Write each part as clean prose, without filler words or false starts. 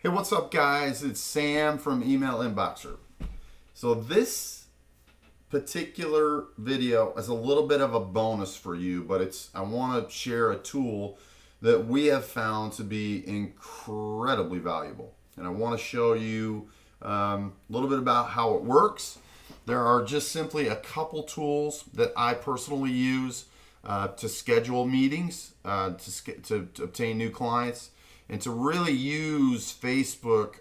Hey, what's up, guys? It's Sam from Email Inboxer. So this particular video is a little bit of a bonus for you, but I want to share a tool that we have found to be incredibly valuable. And I want to show you a little bit about how it works. There are just simply a couple tools that I personally use to schedule meetings, to obtain new clients, and to really use Facebook,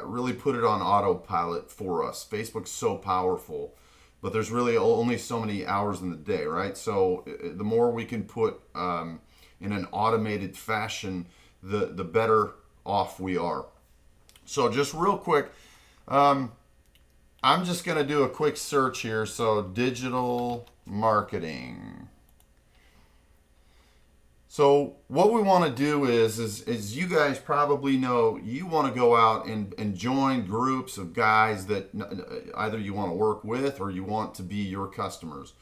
really put it on autopilot for us. Facebook's so powerful, but there's really only so many hours in the day, right? So the more we can put in an automated fashion, the better off we are. So just real quick, I'm just going to do a quick search here. So digital marketing. So what we want to do is you guys probably know, you want to go out and join groups of guys that either you want to work with or you want to be your customers.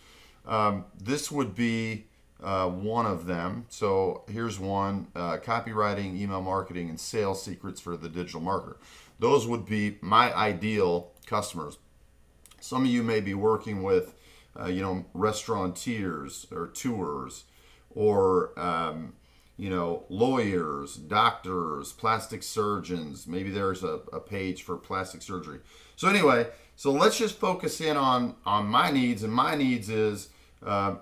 This would be one of them. So here's one, copywriting, email marketing, and sales secrets for the digital marketer. Those would be my ideal customers. Some of you may be working with, restaurateurs or tours, or lawyers, doctors, plastic surgeons. Maybe there's a page for plastic surgery. So anyway, so let's just focus in on my needs, and my needs is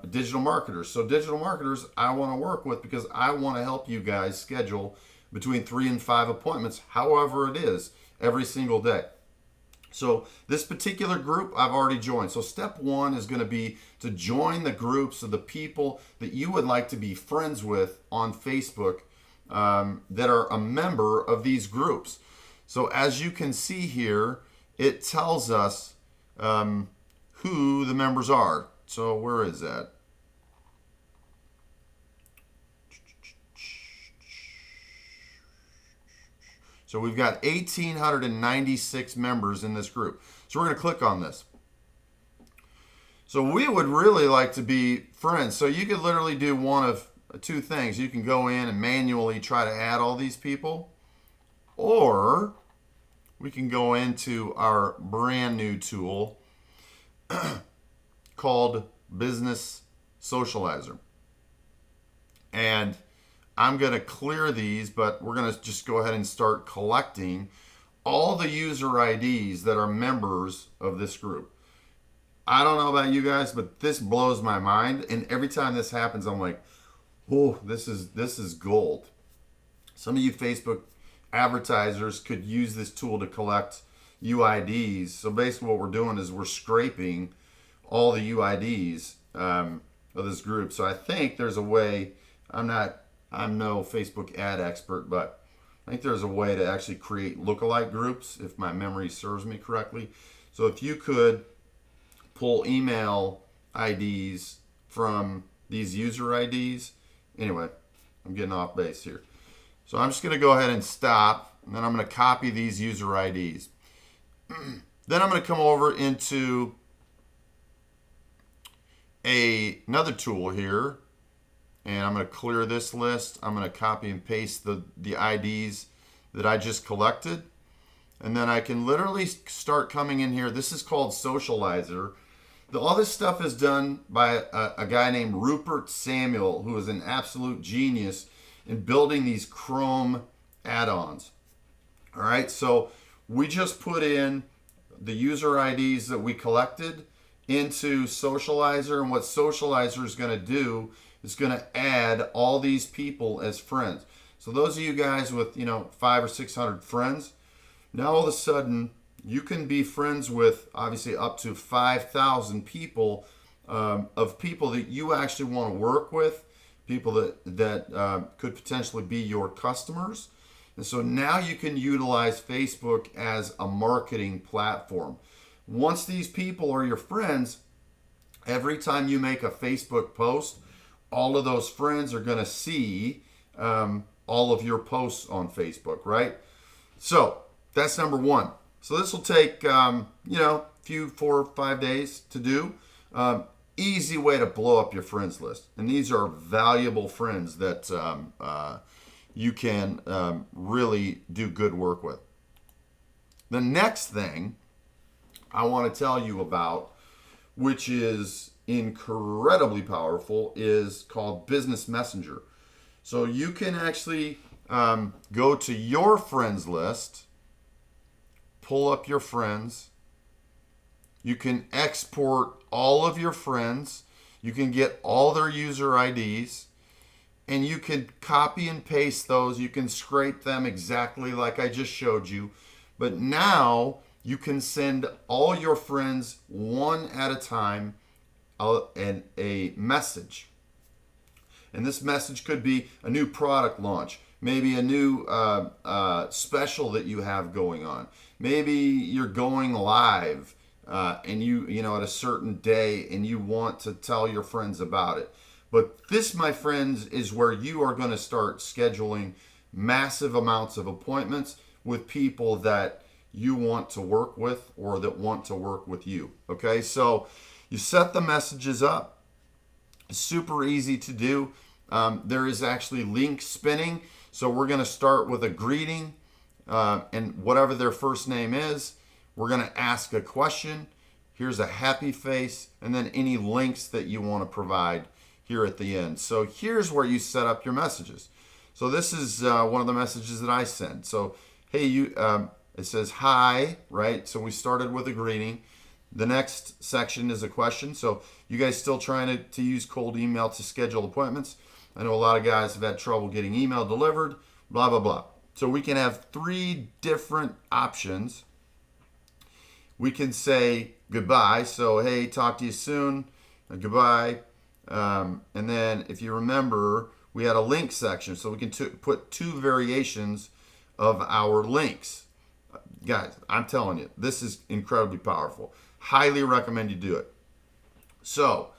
digital marketers. So digital marketers I want to work with because I want to help you guys schedule between 3 and 5 appointments, however it is, every single day. So this particular group I've already joined. So step one is going to be to join the groups of the people that you would like to be friends with on Facebook that are a member of these groups. So as you can see here, it tells us who the members are. So where is that? So we've got 1,896 members in this group. So we're going to click on this. So we would really like to be friends. So you could literally do one of two things. You can go in and manually try to add all these people, or we can go into our brand new tool called Business Socializer. And I'm going to clear these, but we're going to just go ahead and start collecting all the user IDs that are members of this group. I don't know about you guys, but this blows my mind. And every time this happens, I'm like, oh, this is gold. Some of you Facebook advertisers could use this tool to collect UIDs. So basically what we're doing is we're scraping all the UIDs of this group. So I think there's a way, I'm no Facebook ad expert, but I think there's a way to actually create lookalike groups, if my memory serves me correctly. So if you could pull email IDs from these user IDs. Anyway, I'm getting off base here. So I'm just going to go ahead and stop, and then I'm going to copy these user IDs. Then I'm going to come over into another tool here, and I'm going to clear this list. I'm going to copy and paste the IDs that I just collected. And then I can literally start coming in here. This is called Socializer. All this stuff is done by a guy named Rupert Samuel, who is an absolute genius in building these Chrome add-ons. All right, so we just put in the user IDs that we collected into Socializer, and what Socializer is going to do is going to add all these people as friends. So those of you guys with 500 or 600 friends, now all of a sudden you can be friends with obviously up to 5,000 people, of people that you actually want to work with, people that could potentially be your customers. And so now you can utilize Facebook as a marketing platform. Once these people are your friends, every time you make a Facebook post, all of those friends are going to see all of your posts on Facebook, right? So that's number one. So this will take, few 4 or 5 days to do. Easy way to blow up your friends list. And these are valuable friends that you can really do good work with. The next thing I want to tell you about, which is incredibly powerful, is called Business Messenger. So you can actually go to your friends list, pull up your friends. You can export all of your friends. You can get all their user IDs, and you can copy and paste those. You can scrape them exactly like I just showed you. But now you can send all your friends one at a time and a message. And this message could be a new product launch, maybe a new special that you have going on. Maybe you're going live and you know, at a certain day, and you want to tell your friends about it. But this, my friends, is where you are going to start scheduling massive amounts of appointments with people that you want to work with or that want to work with you. Okay, so you set the messages up. It's super easy to do. There is actually link spinning. So we're going to start with a greeting and whatever their first name is. We're going to ask a question. Here's a happy face, and then any links that you want to provide here at the end. So here's where you set up your messages. So this is one of the messages that I send. So, hey, it says hi, right? So we started with a greeting. The next section is a question. So you guys still trying to use cold email to schedule appointments? I know a lot of guys have had trouble getting email delivered, blah, blah, blah. So we can have 3 different options. We can say goodbye. So, hey, talk to you soon. Goodbye. And then if you remember, we had a link section. So we can put 2 variations of our links. Guys, I'm telling you, this is incredibly powerful. Highly recommend you do it. So,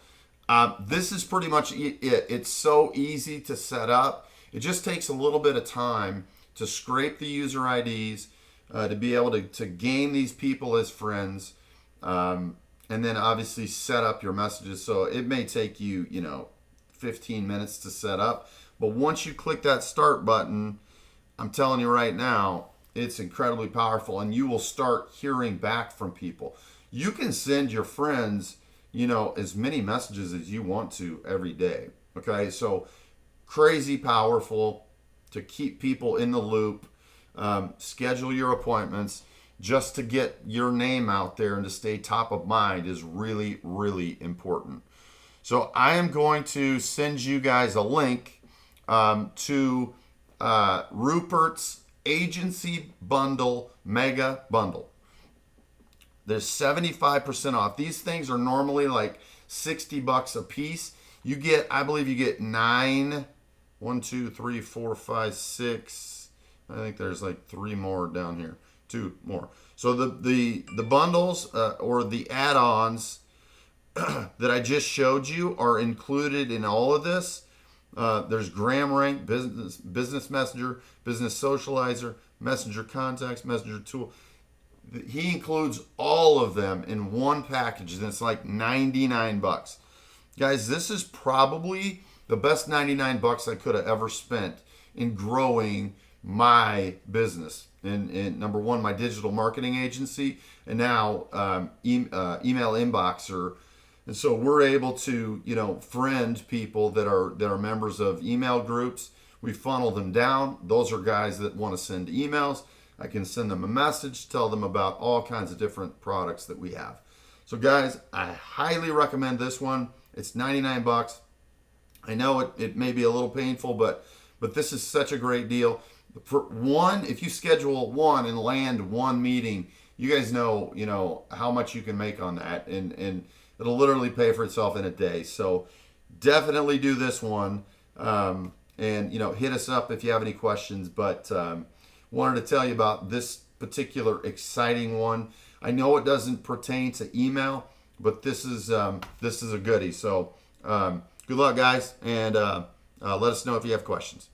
this is pretty much it. It's so easy to set up. It just takes a little bit of time to scrape the user IDs, to be able to gain these people as friends, and then obviously set up your messages. So it may take you, 15 minutes to set up. But once you click that start button, I'm telling you right now, it's incredibly powerful, and you will start hearing back from people. You can send your friends, as many messages as you want to every day. Okay, so crazy powerful to keep people in the loop. Schedule your appointments just to get your name out there and to stay top of mind is really, really important. So I am going to send you guys a link to Ruperts Agency Bundle Mega Bundle. There's 75% off. These things are normally like $60 a piece. You get, I believe you get 9, 1, 2, 3, 4, 5, 6. I think there's like 3 more down here. 2 more. So the bundles or the add-ons that I just showed you are included in all of this. There's GramRank, Business Messenger, Business Socializer, Messenger Contacts, Messenger Tool. He includes all of them in one package, and it's like $99. Guys, this is probably the best $99 I could have ever spent in growing my business. In number one, my digital marketing agency, and now email inboxer. And so we're able to, friend people that are members of email groups. We funnel them down. Those are guys that want to send emails. I can send them a message, tell them about all kinds of different products that we have. So guys, I highly recommend this one. It's $99. I know it may be a little painful, but this is such a great deal. For one, if you schedule one and land one meeting, you guys know, how much you can make on that, and it'll literally pay for itself in a day. So definitely do this one, and hit us up if you have any questions. But wanted to tell you about this particular exciting one. I know it doesn't pertain to email, but this is a goodie. So good luck, guys, and let us know if you have questions.